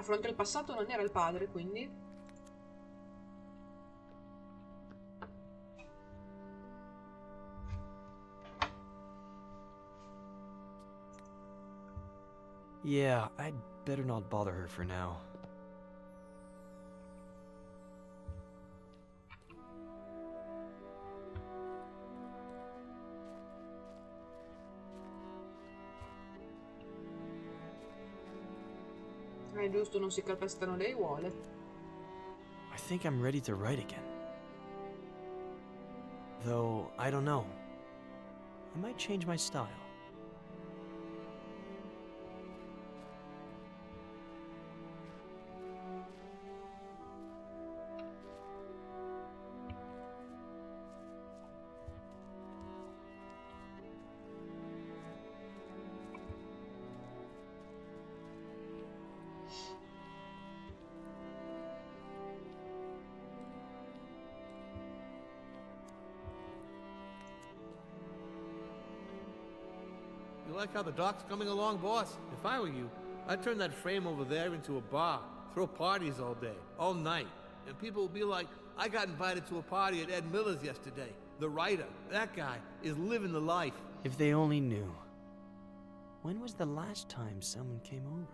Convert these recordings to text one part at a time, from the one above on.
Affronta il passato, non era il padre, quindi... Yeah, I'd better not bother her for now. È giusto, non si calpestano le aiuole. I think I'm ready to write again. Though, I don't know. I might change my style. You like how the dock's coming along, boss? If I were you, I'd turn that frame over there into a bar, throw parties all day, all night. And people would be like, I got invited to a party at Ed Miller's yesterday. The writer, that guy, is living the life. If they only knew. When was the last time someone came over?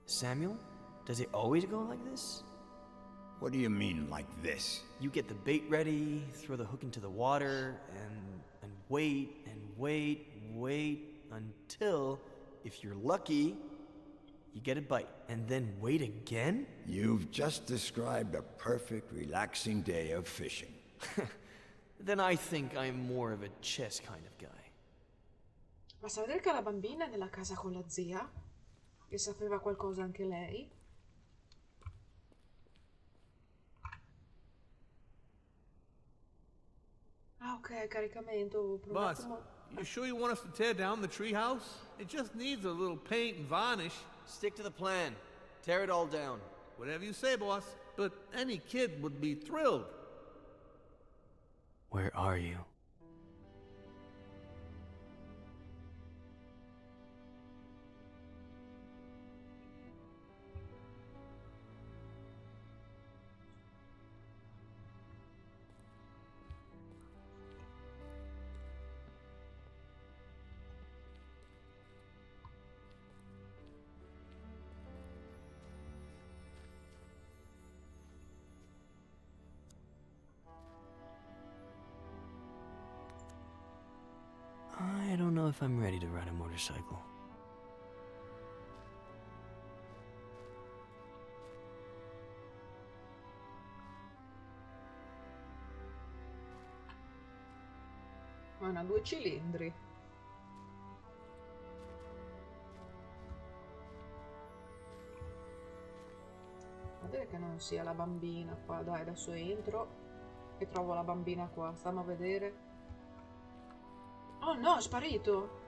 Samuel? Does it always go like this? What do you mean, like this? You get the bait ready, throw the hook into the water, and wait, and wait, wait, until, if you're lucky, you get a bite. And then wait again? You've just described a perfect, relaxing day of fishing. Then I think I'm more of a chess kind of guy. Ma sa vedere che la bambina è nella casa con la zia? Che sapeva qualcosa anche lei? Ah, ok, caricamento. Ho provato Boss, you sure you want us to tear down the treehouse? It just needs a little paint and varnish. Stick to the plan. Tear it all down. Whatever you say, boss. But any kid would be thrilled. Where are you? I don't know if I'm ready to ride a motorcycle. Ma ha 2 cilindri. Vedere che non sia la bambina qua. Dai, adesso entro e trovo la bambina qua. Stiamo a vedere. Oh no, è sparito!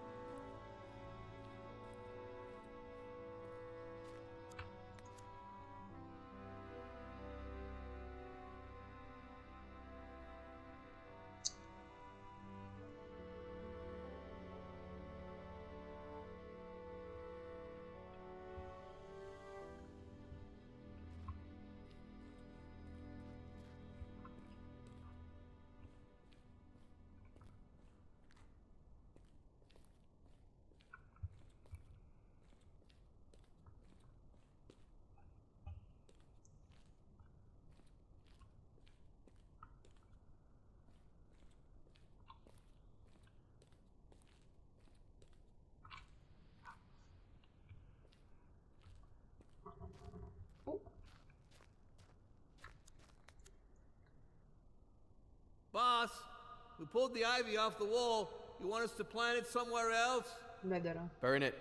Boss, we pulled the ivy off the wall. You want us to plant it somewhere else? Vedrò. Burn it.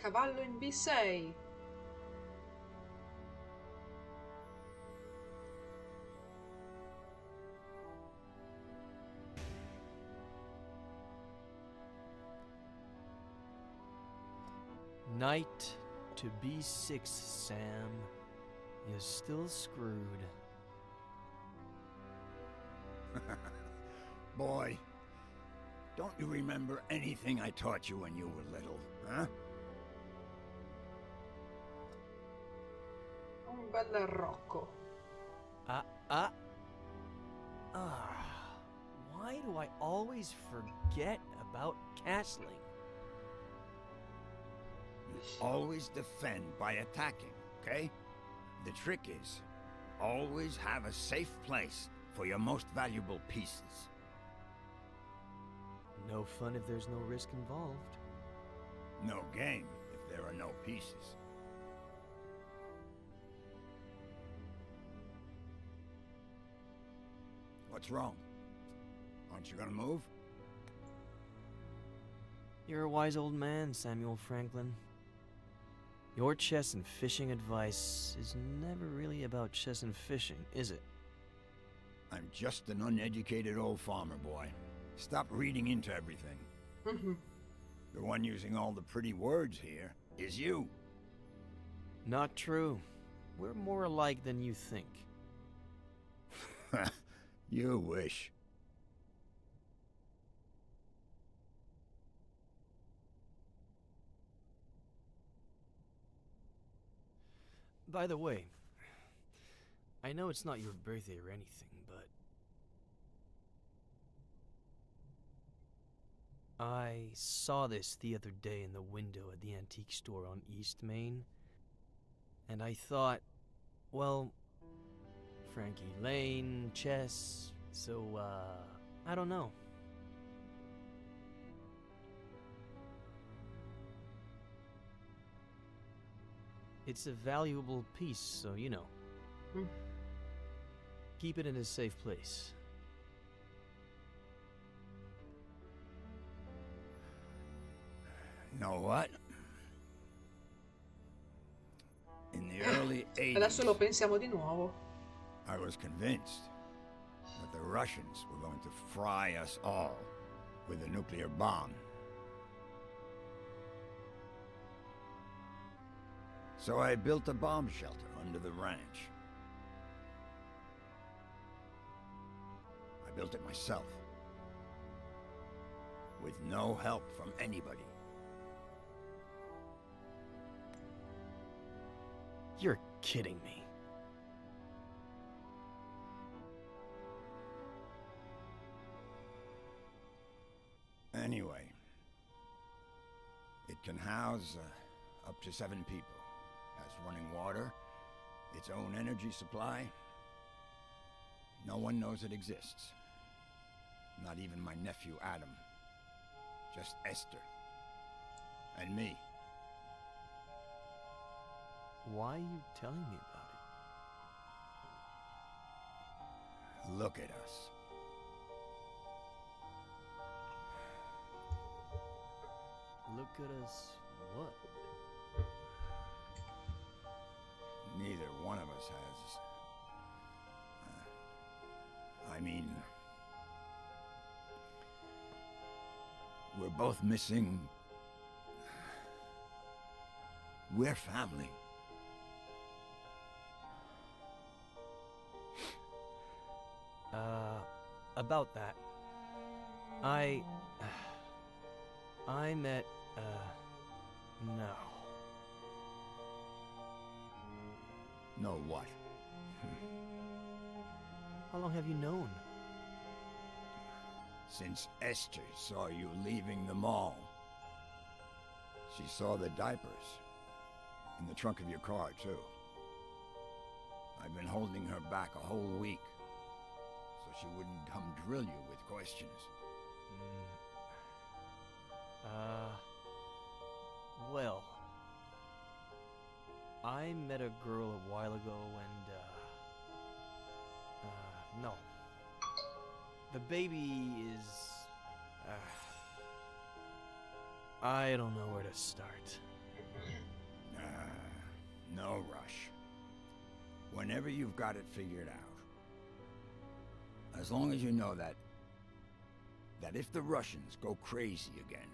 Cavallo in B6. Knight to B6, Sam. You're still screwed. Boy, don't you remember anything I taught you when you were little, huh? Un bel Rocco. Why do I always forget about castling? You always defend by attacking, okay? The trick is, always have a safe place for your most valuable pieces. No fun if there's no risk involved. No game if there are no pieces. What's wrong? Aren't you gonna move? You're a wise old man, Samuel Franklin. Your chess and fishing advice is never really about chess and fishing, is it? I'm just an uneducated old farmer boy. Stop reading into everything. The one using all the pretty words here is you. Not true. We're more alike than you think. You wish. By the way, I know it's not your birthday or anything, but I saw this the other day in the window at the antique store on East Main, and I thought, well, Frankie Lane, chess, so, I don't know. It's a valuable piece, so you know. Keep it in a safe place. You know what? In the early 80s, Adesso lo pensiamo di nuovo. I was convinced that the Russians were going to fry us all with a nuclear bomb. So I built a bomb shelter under the ranch. I built it myself, with no help from anybody. You're kidding me. Anyway, it can house up to 7 people. Has running water, its own energy supply. No one knows it exists. Not even my nephew Adam. Just Esther. And me. Why are you telling me about it? Look at us. Look at us, what? Neither one of us has... I mean... We're both missing... We're family. About that. I met, no. Know what? How long have you known? Since Esther saw you leaving the mall. She saw the diapers. In the trunk of your car, too. I've been holding her back a whole week. So she wouldn't come drill you with questions. Well, I met a girl a while ago and, no. The baby is, I don't know where to start. No rush. Whenever you've got it figured out. As long as you know that if the Russians go crazy again,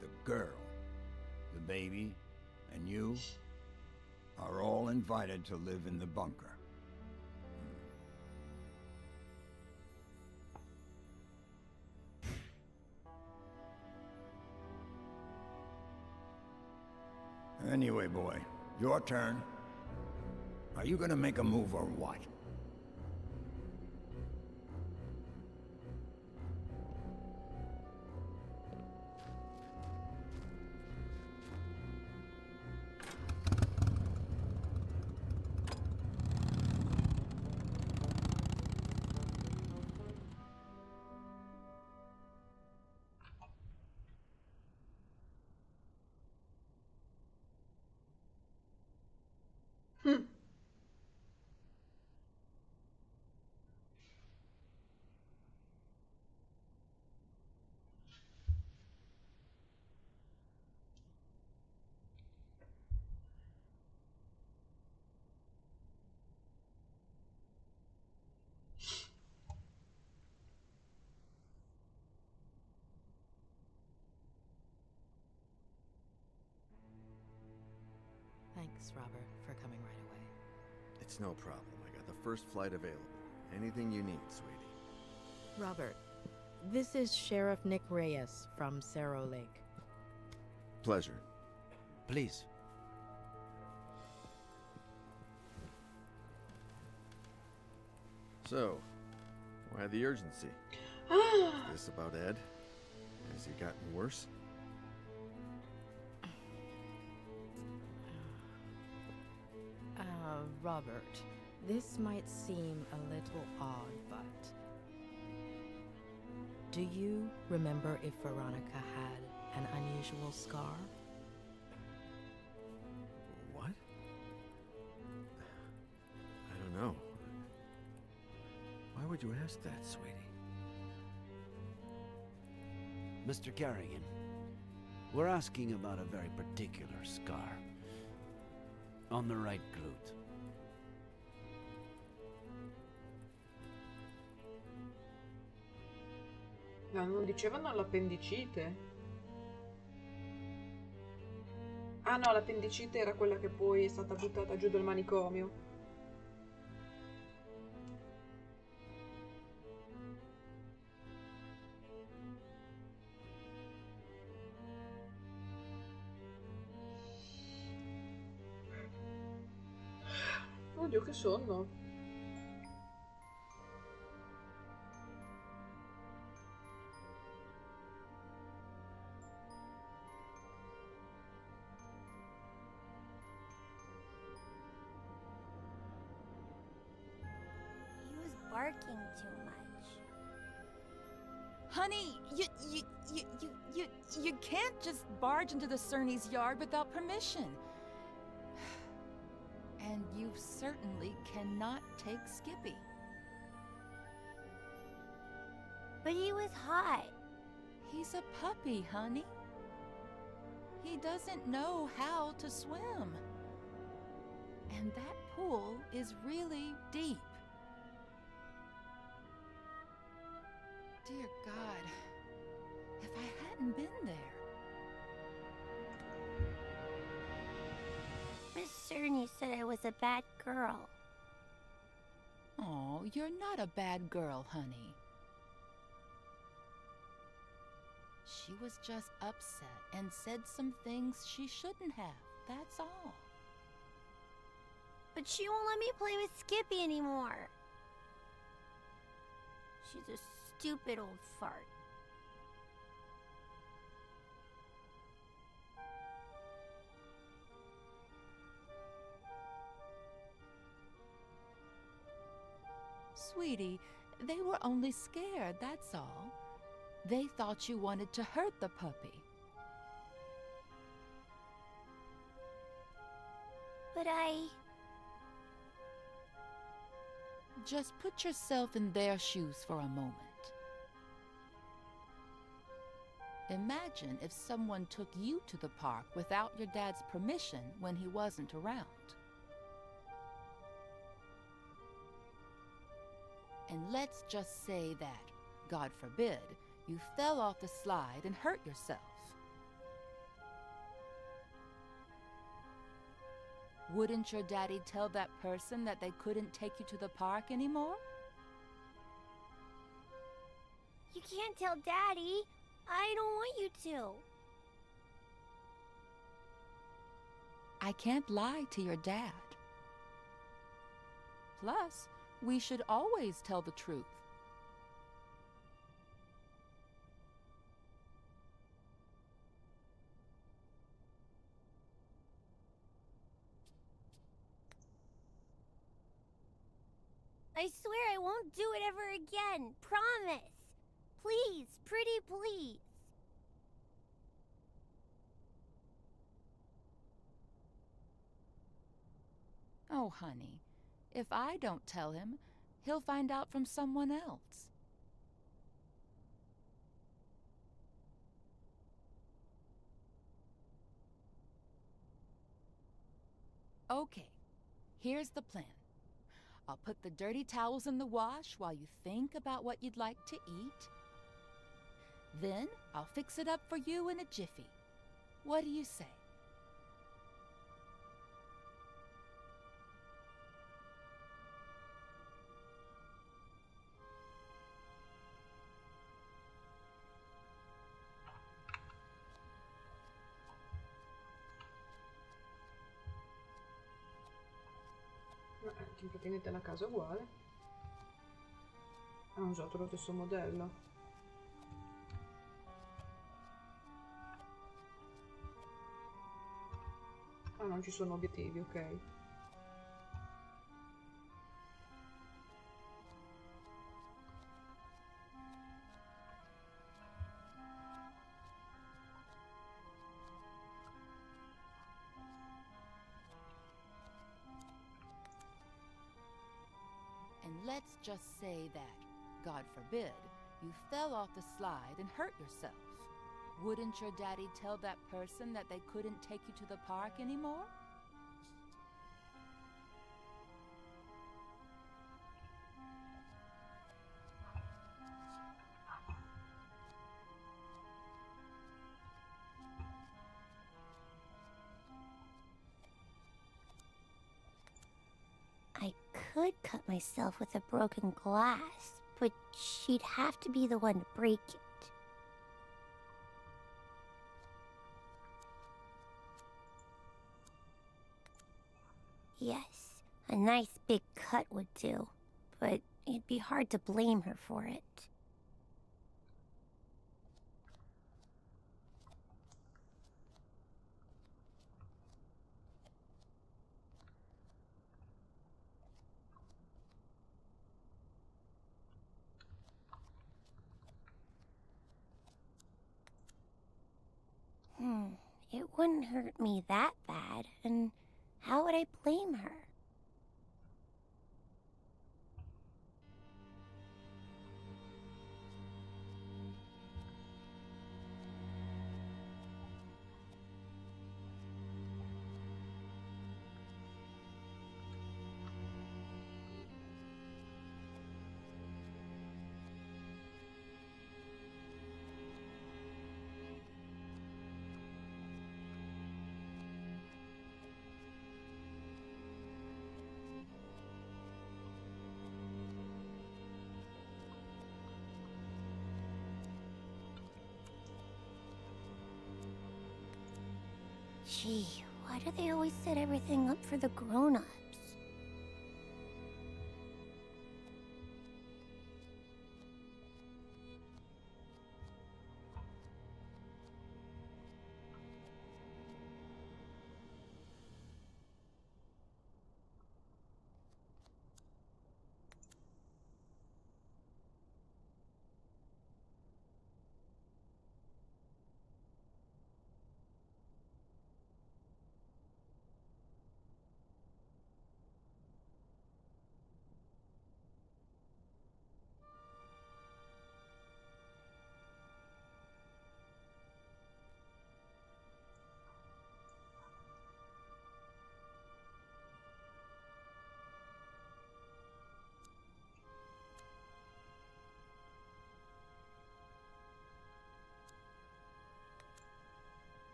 the girl, the baby, and you are all invited to live in the bunker. Anyway, boy, your turn. Are you gonna make a move or what? Thanks, Robert, for coming right away. It's no problem. I got the first flight available. Anything you need, sweetie. Robert, this is Sheriff Nick Reyes from Cerro Lake. Pleasure. Please. So, why the urgency? Is this about Ed? Has he gotten worse? Robert, this might seem a little odd, but do you remember if Veronica had an unusual scar? What? I don't know. Why would you ask that, sweetie? Mr. Carrigan, we're asking about a very particular scar. On the right glute. No, non dicevano all'appendicite? Ah no, l'appendicite era quella che poi è stata buttata giù dal manicomio. Oddio, che sonno. Barking too much. Honey, you can't just barge into the Cerny's yard without permission. And you certainly cannot take Skippy. But he was hot. He's a puppy, honey. He doesn't know how to swim. And that pool is really deep. Dear God, if I hadn't been there. Miss Cerny said I was a bad girl. Oh, you're not a bad girl, honey. She was just upset and said some things she shouldn't have, that's all. But she won't let me play with Skippy anymore. She's a stupid old fart. Sweetie, they were only scared, that's all. They thought you wanted to hurt the puppy. But I... Just put yourself in their shoes for a moment. Imagine if someone took you to the park without your dad's permission when he wasn't around. And let's just say that, God forbid, you fell off the slide and hurt yourself. Wouldn't your daddy tell that person that they couldn't take you to the park anymore? You can't tell Daddy. I don't want you to. I can't lie to your dad. Plus, we should always tell the truth. I swear I won't do it ever again. Promise. Please, pretty please. Oh, honey, if I don't tell him, he'll find out from someone else. Okay, here's the plan. I'll put the dirty towels in the wash while you think about what you'd like to eat. Then I'll fix it up for you in a jiffy. What do you say? Praticamente la casa è uguale. Hanno usato lo stesso modello. Ah, non ci sono obiettivi, ok. And let's just say that, God forbid, you fell off the slide and hurt yourself. Wouldn't your daddy tell that person that they couldn't take you to the park anymore? I could cut myself with a broken glass, but she'd have to be the one to break it. Yes, a nice big cut would do, but it'd be hard to blame her for it. It wouldn't hurt me that bad, and how would I blame her? Gee, why do they always set everything up for the grown-ups?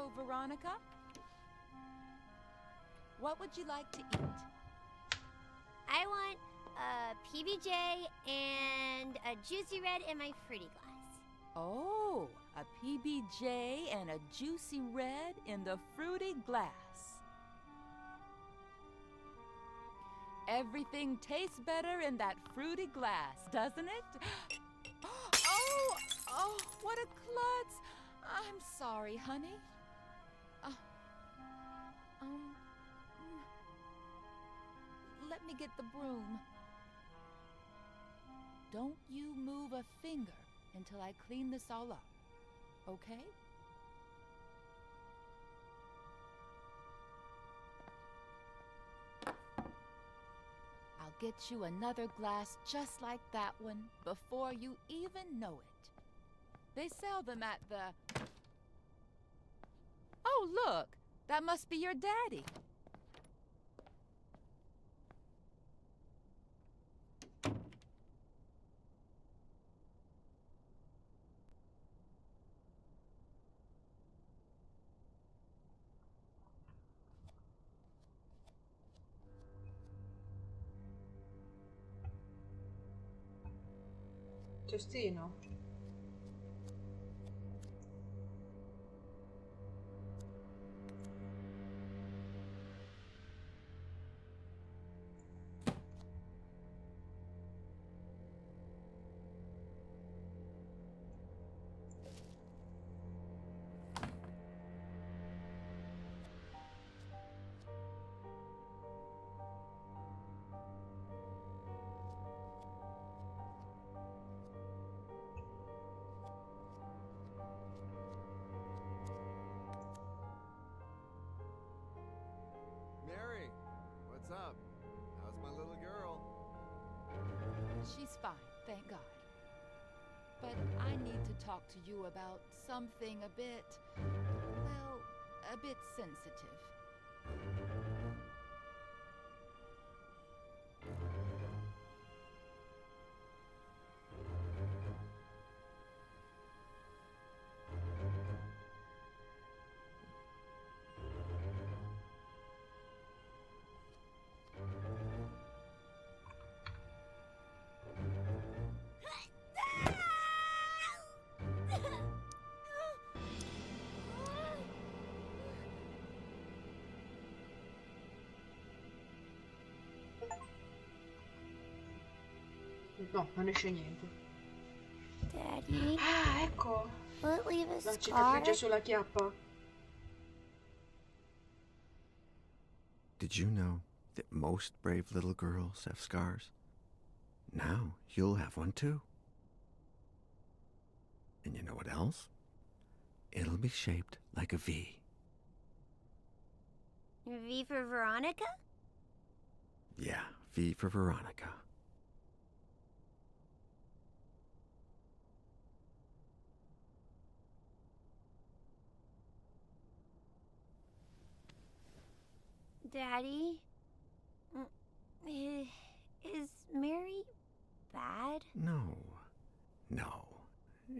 So, Veronica, what would you like to eat? I want a PBJ and a juicy red in my fruity glass. Oh, a PBJ and a juicy red in the fruity glass. Everything tastes better in that fruity glass, doesn't it? Oh, what a klutz. I'm sorry, honey. Let me get the broom. Don't you move a finger until I clean this all up, okay? I'll get you another glass just like that one before you even know it. They sell them at the... Oh, look! That must be your daddy. Cestino. Mary, what's up? How's my little girl? She's fine, thank God. But I need to talk to you about something a bit, well, a bit sensitive. No, non esce niente. Daddy, Ah, ecco! will it leave a La scar? cicatrice sulla chiappa. Did you know that most brave little girls have scars? Now you'll have one too. And you know what else? It'll be shaped like a V. V for Veronica? Yeah, V for Veronica. Daddy, is Mary bad? No.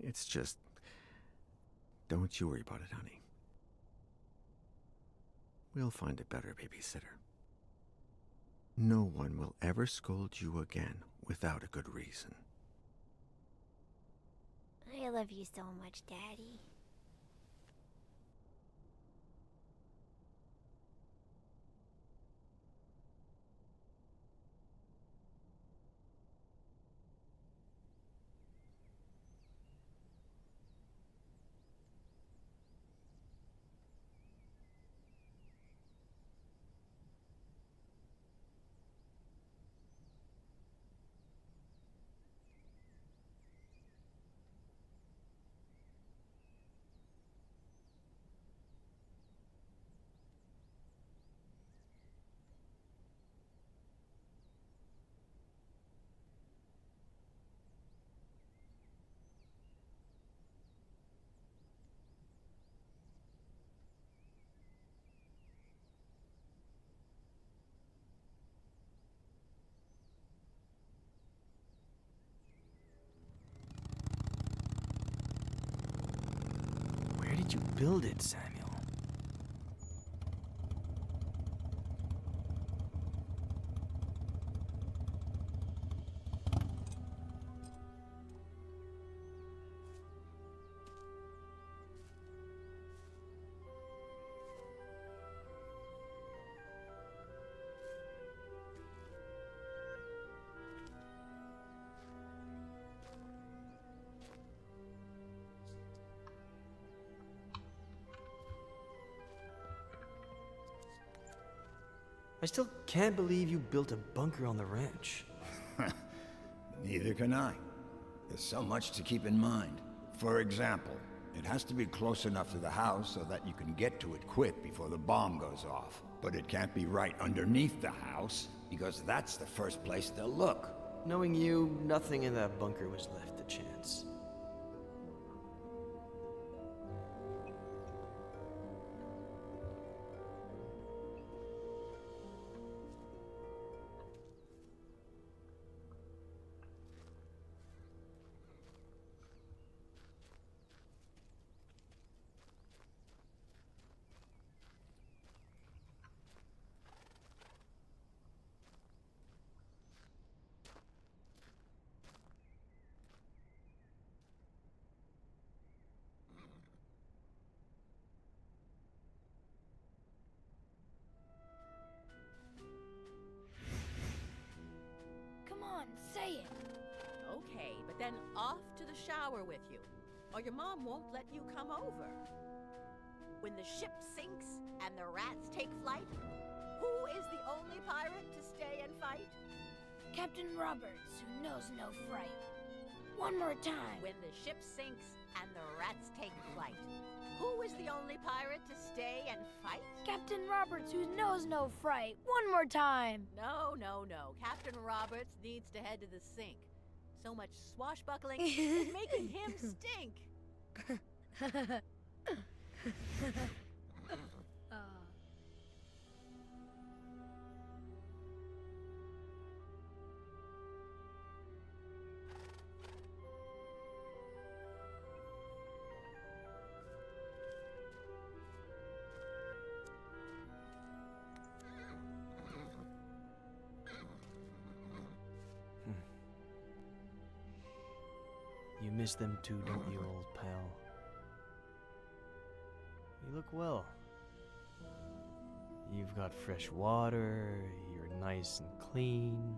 It's just... Don't you worry about it, honey. We'll find a better babysitter. No one will ever scold you again without a good reason. I love you so much, Daddy. Where did you build it, Samuel? I still can't believe you built a bunker on the ranch. Neither can I. There's so much to keep in mind. For example, it has to be close enough to the house so that you can get to it quick before the bomb goes off. But it can't be right underneath the house, because that's the first place they'll look. Knowing you, nothing in that bunker was left to chance. Come on, say it. Okay, but then off to the shower with you, or your mom won't let you come over. When the ship sinks and the rats take flight, who is the only pirate to stay and fight? Captain Roberts, who knows no fright. One more time. When the ship sinks and the rats take flight, who is the only pirate to stay and fight? Captain Roberts, who knows no fright. One more time. No, no, no. Captain Roberts needs to head to the sink. So much swashbuckling is making him stink. You miss them too, don't you, old pal? You look well. You've got fresh water, you're nice and clean.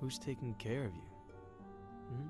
Who's taking care of you? Hmm?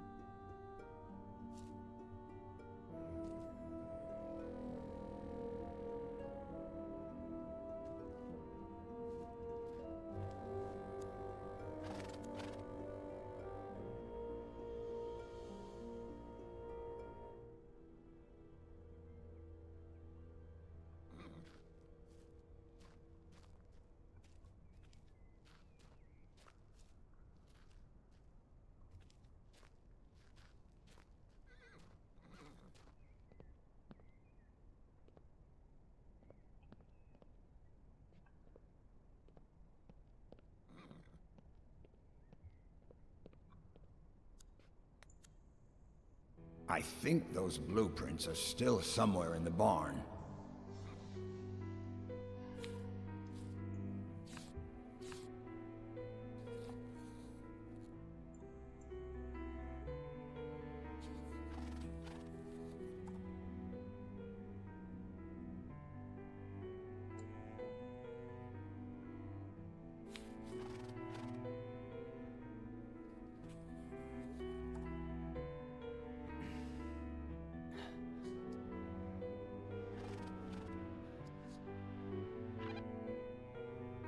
I think those blueprints are still somewhere in the barn.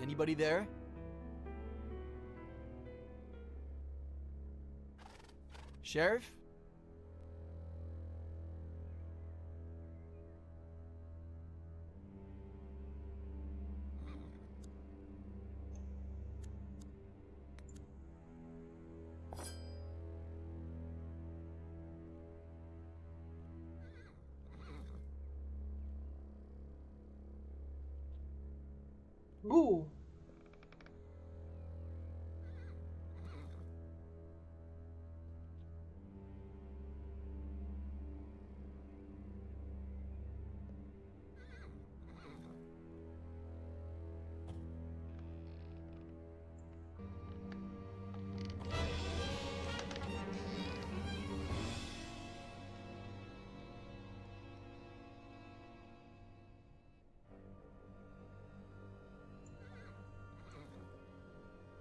Anybody there? Sheriff? Boo!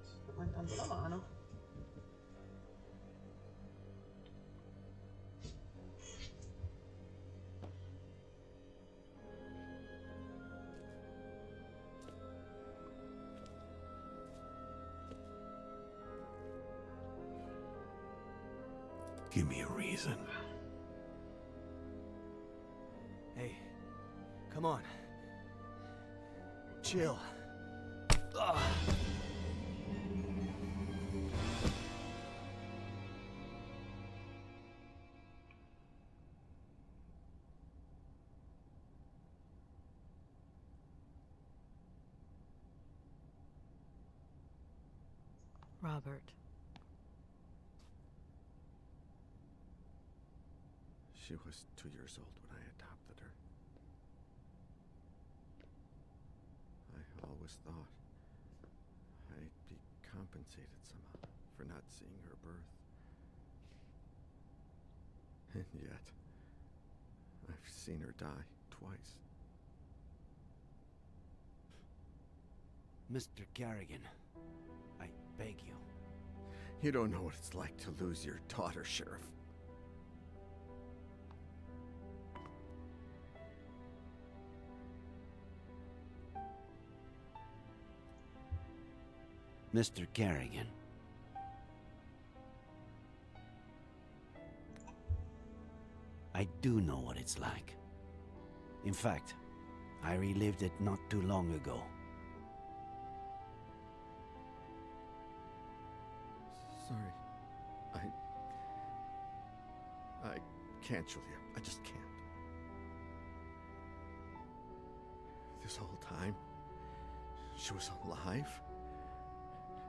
Sto guardando la mano. Give me a reason. Hey, come on. Chill. Ugh. Robert. She was 2 years old when I adopted her. I always thought I'd be compensated somehow for not seeing her birth. And yet, I've seen her die twice. Mr. Carrigan, I beg you. You don't know what it's like to lose your daughter, Sheriff. Mr. Carrigan. I do know what it's like. In fact, I relived it not too long ago. Sorry. I can't, Julia. I just can't. This whole time, she was alive.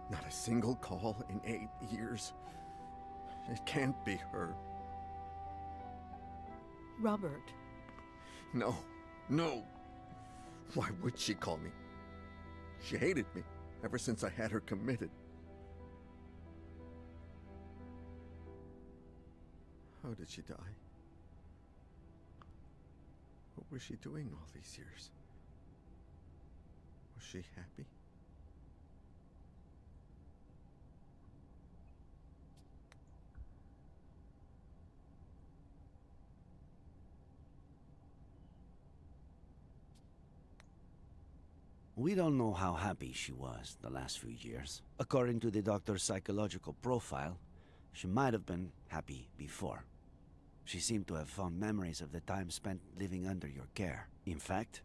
Not a single call in 8 years. It can't be her. Robert. No. Why would she call me? She hated me ever since I had her committed. How did she die? What was she doing all these years? Was she happy? We don't know how happy she was the last few years. According to the doctor's psychological profile, she might have been happy before. She seemed to have fond memories of the time spent living under your care. In fact,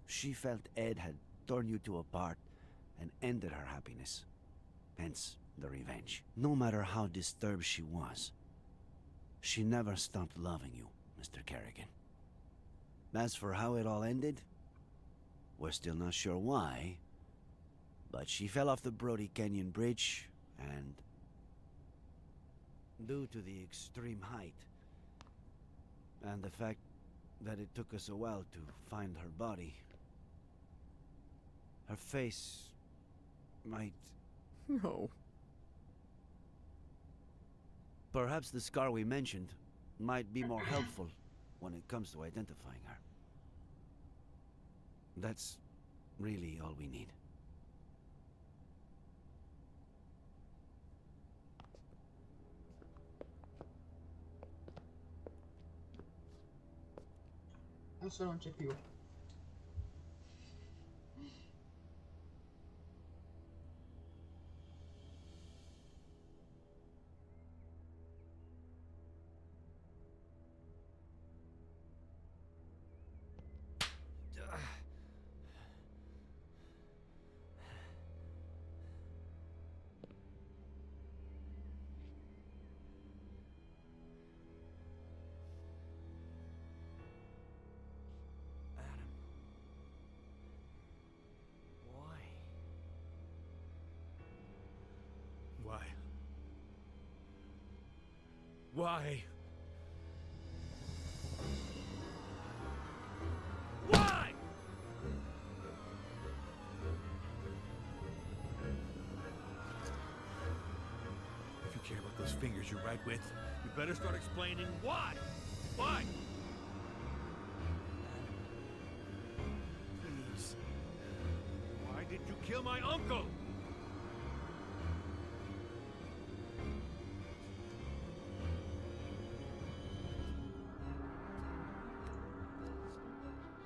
she felt Ed had torn you two apart and ended her happiness. Hence, the revenge. No matter how disturbed she was, she never stopped loving you, Mr. Carrigan. As for how it all ended, we're still not sure why, but she fell off the Brody Canyon Bridge, and due to the extreme height, and the fact that it took us a while to find her body, her face might... No. Perhaps the scar we mentioned might be more helpful when it comes to identifying her. That's really all we need. Adesso non c'è più. Why? Why? If you care about those fingers you write with, you better start explaining why. Why? Please. Why did you kill my uncle?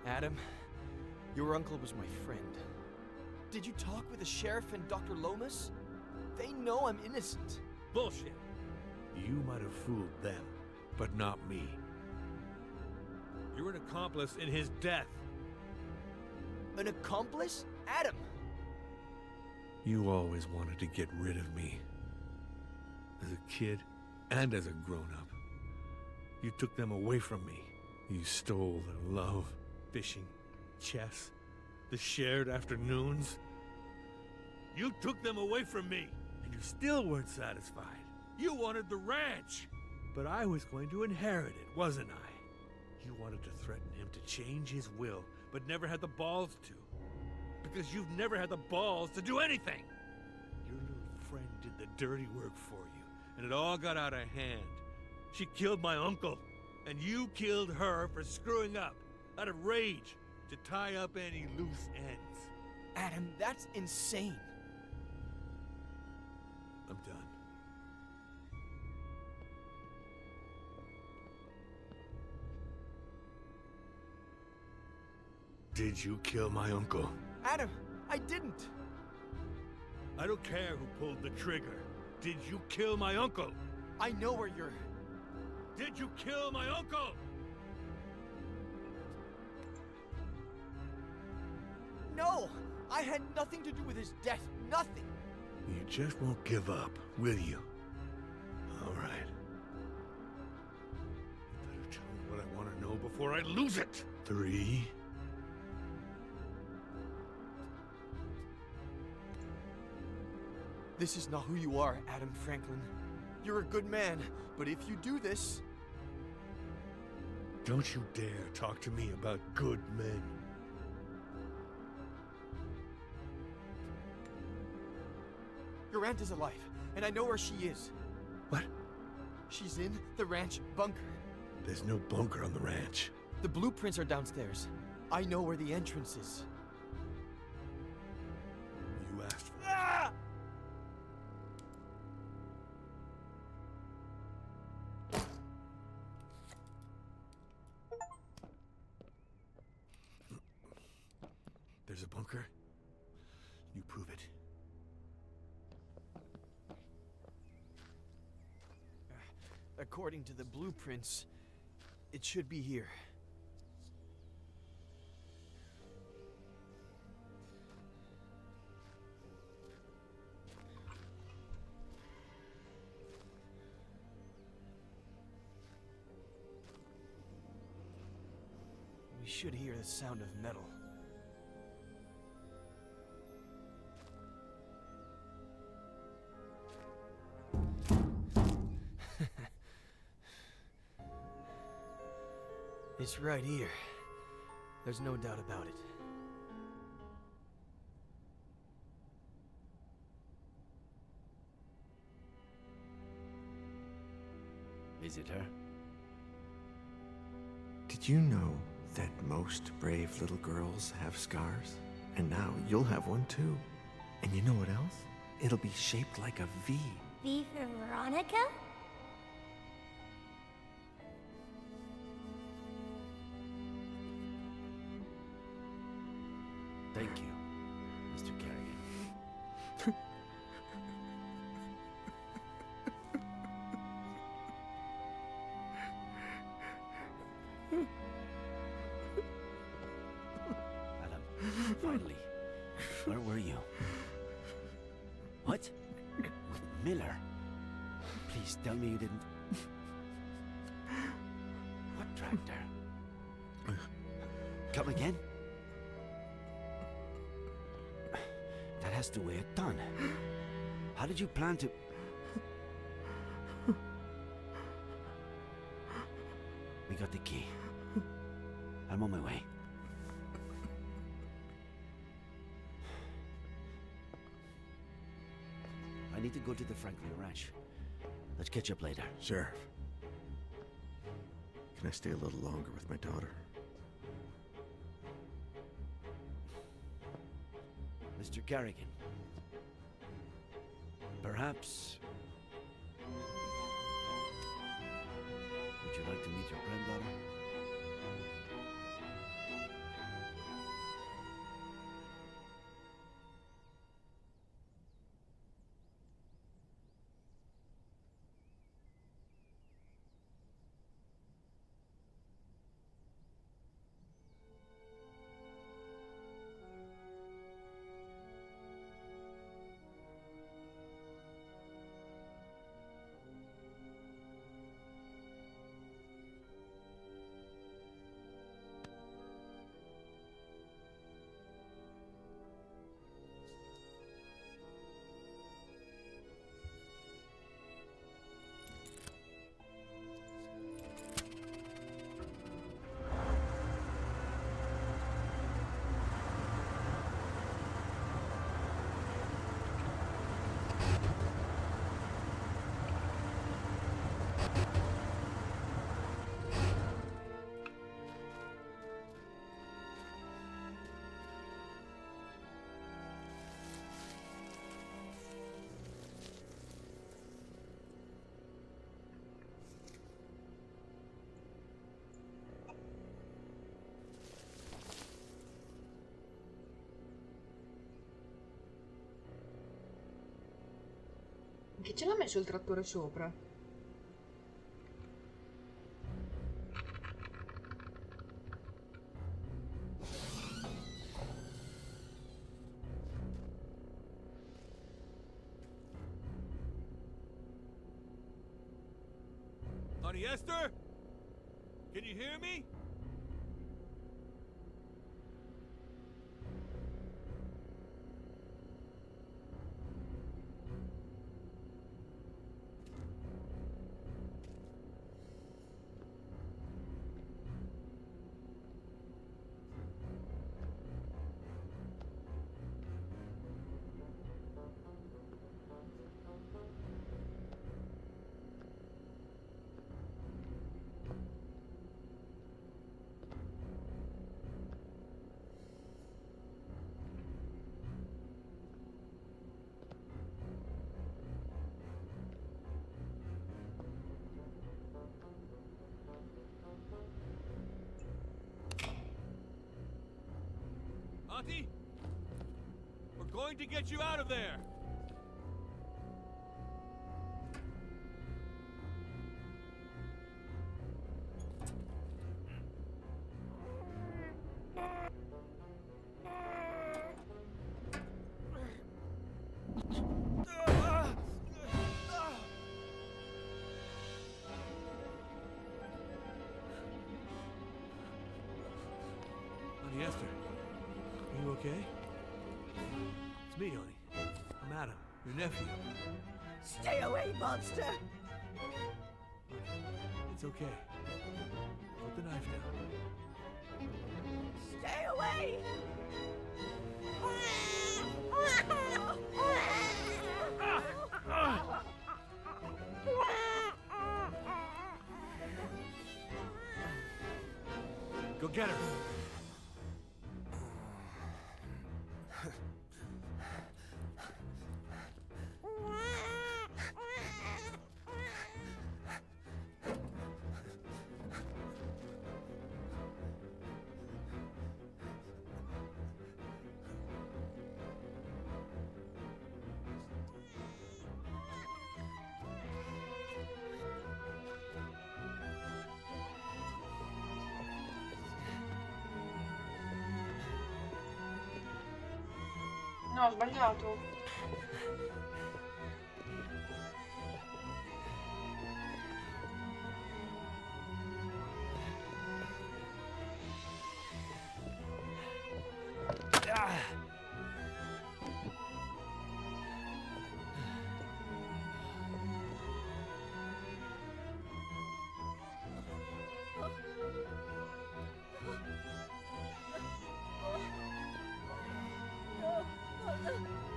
Adam, your uncle was my friend. Did you talk with the sheriff and Dr. Lomas? They know I'm innocent. Bullshit. You might have fooled them, but not me. You're an accomplice in his death. An accomplice? Adam! You always wanted to get rid of me. As a kid and as a grown-up. You took them away from me. You stole their love, fishing, chess, the shared afternoons. You took them away from me, and you still weren't satisfied. You wanted the ranch, but I was going to inherit it, wasn't I? You wanted to threaten him to change his will, but never had the balls to. Because you've never had the balls to do anything. Your little friend did the dirty work for you, and it all got out of hand. She killed my uncle, and you killed her for screwing up, out of rage, to tie up any loose ends. Adam, that's insane. I'm done. Did you kill my uncle? Adam, I didn't. I don't care who pulled the trigger. Did you kill my uncle? I know where you're... Did you kill my uncle? No! I had nothing to do with his death. Nothing! You just won't give up, will you? All right. You better tell me what I want to know before I lose it. 3. This is not who you are, Adam Franklin. You're a good man, but if you do this... Don't you dare talk to me about good men. Your aunt is alive, and I know where she is. What? She's in the ranch bunker. There's no bunker on the ranch. The blueprints are downstairs. I know where the entrance is. You asked for it. Ah! There's a bunker? You prove it. According to the blueprints, it should be here. We should hear the sound of metal. It's right here. There's no doubt about it. Is it her? Did you know that most brave little girls have scars? And now you'll have one too. And you know what else? It'll be shaped like a V. V for Veronica? Thank you, Mr. Kerrigan. Adam, finally. Where were you? What? With Miller? Please tell me you didn't... What tractor? Come again? That has to weigh a ton. How did you plan to... We got the key. I'm on my way. I need to go to the Franklin Ranch. Let's catch up later. Sheriff, can I stay a little longer with my daughter? Mr. Kerrigan. Perhaps... Would you like to meet your granddaughter? Chi ce l'ha messo il trattore sopra? Honey Esther? Can you hear me? Auntie? We're going to get you out of there! Honey Esther, are you okay? It's me, honey. I'm Adam, your nephew. Stay away, monster! It's okay. Put the knife down. Stay away! Go get her! No, ho sbagliato.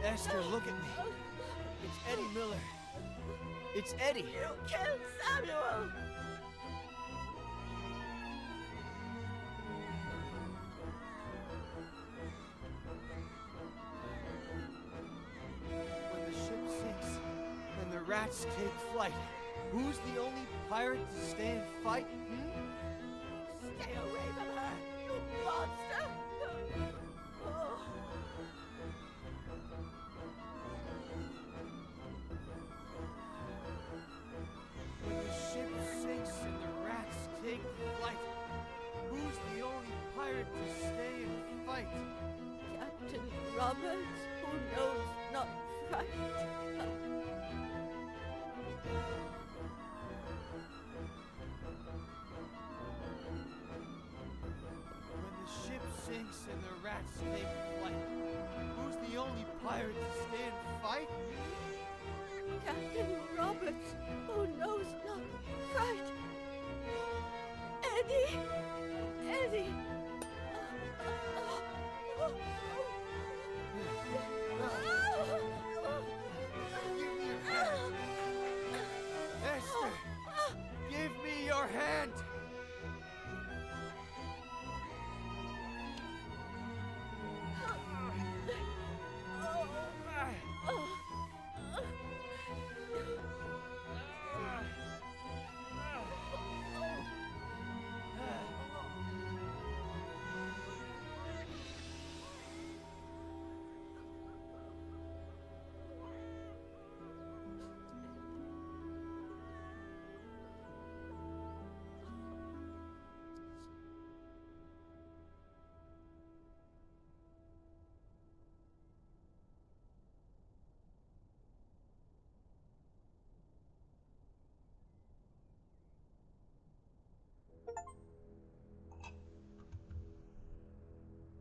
Esther, look at me. It's Eddie Miller. It's Eddie. You killed Samuel! When the ship sinks and the rats take flight, who's the only pirate to stay and fight? Stay away from her, you monster! When the ship sinks and the rats take flight, who's the only pirate to stay and fight? Captain Roberts, who knows not fright. When the ship sinks and the rats take flight, who's the only pirate to stay and fight? Captain Roberts, who knows not fright. Eddie!